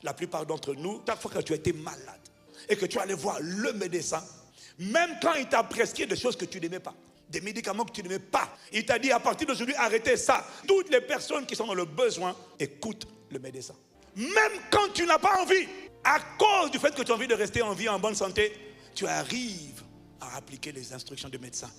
La plupart d'entre nous, chaque fois que tu as été malade et que tu allais voir le médecin, même quand il t'a prescrit des choses que tu n'aimais pas, des médicaments que tu n'aimais pas, il t'a dit à partir d'aujourd'hui, arrêtez ça. Toutes les personnes qui sont dans le besoin, écoutent le médecin. Même quand tu n'as pas envie, à cause du fait que tu as envie de rester en vie, en bonne santé, tu arrives à appliquer les instructions du médecin.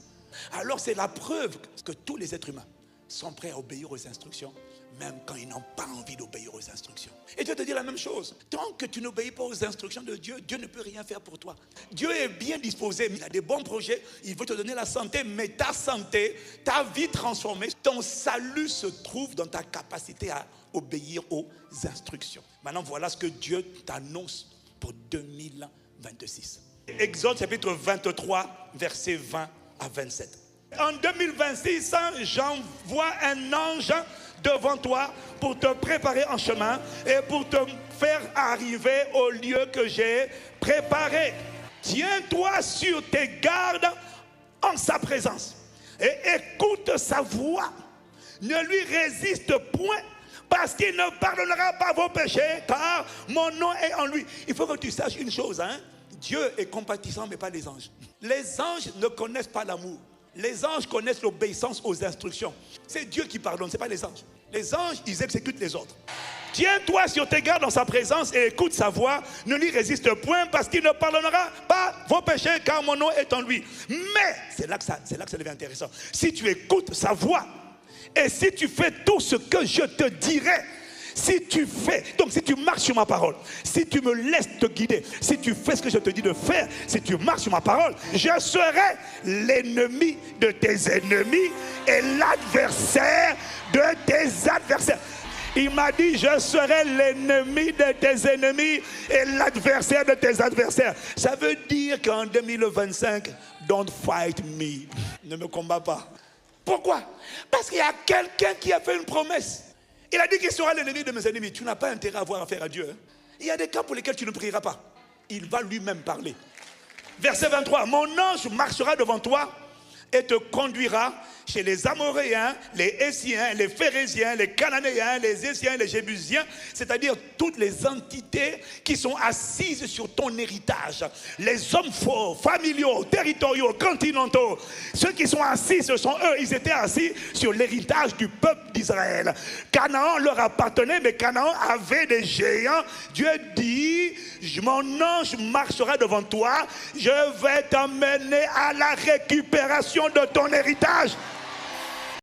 Alors c'est la preuve que tous les êtres humains sont prêts à obéir aux instructions, même quand ils n'ont pas envie d'obéir aux instructions. Et Dieu te dit la même chose. Tant que tu n'obéis pas aux instructions de Dieu, Dieu ne peut rien faire pour toi. Dieu est bien disposé, il a des bons projets, il veut te donner la santé, mais ta santé, ta vie transformée, ton salut se trouve dans ta capacité à obéir aux instructions. Maintenant, voilà ce que Dieu t'annonce pour 2026. Exode chapitre 23, versets 20 à 27. En 2026, j'envoie un ange devant toi pour te préparer en chemin et pour te faire arriver au lieu que j'ai préparé. Tiens-toi sur tes gardes en sa présence et écoute sa voix. Ne lui résiste point, parce qu'il ne pardonnera pas vos péchés, car mon nom est en lui. Il faut que tu saches une chose, Dieu est compatissant, mais pas les anges. Les anges ne connaissent pas l'amour. Les anges connaissent l'obéissance aux instructions. C'est Dieu qui pardonne, ce n'est pas les anges. Les anges, ils exécutent les ordres. Tiens-toi sur tes gardes dans sa présence et écoute sa voix. Ne lui résiste point, parce qu'il ne pardonnera pas vos péchés, car mon nom est en lui. Mais, c'est là que ça devient intéressant. Si tu écoutes sa voix, et si tu fais tout ce que je te dirai, si tu marches sur ma parole, si tu me laisses te guider, si tu fais ce que je te dis de faire, si tu marches sur ma parole, je serai l'ennemi de tes ennemis et l'adversaire de tes adversaires. Il m'a dit, je serai l'ennemi de tes ennemis et l'adversaire de tes adversaires. Ça veut dire qu'en 2025, don't fight me. Ne me combats pas. Pourquoi? Parce qu'il y a quelqu'un qui a fait une promesse. Il a dit qu'il sera l'ennemi de mes ennemis. Tu n'as pas intérêt à avoir affaire à Dieu. Il y a des cas pour lesquels tu ne prieras pas. Il va lui-même parler. Verset 23. Mon ange marchera devant toi et te conduira chez les Amoréens, les Hessiens, les Phérésiens, les Cananéens, les Essiens, les Jébusiens, c'est-à-dire toutes les entités qui sont assises sur ton héritage. Les hommes forts, familiaux, territoriaux, continentaux. Ceux qui sont assis, ce sont eux. Ils étaient assis sur l'héritage du peuple d'Israël. Canaan leur appartenait, mais Canaan avait des géants. Dieu dit, mon ange marchera devant toi. Je vais t'emmener à la récupération de ton héritage.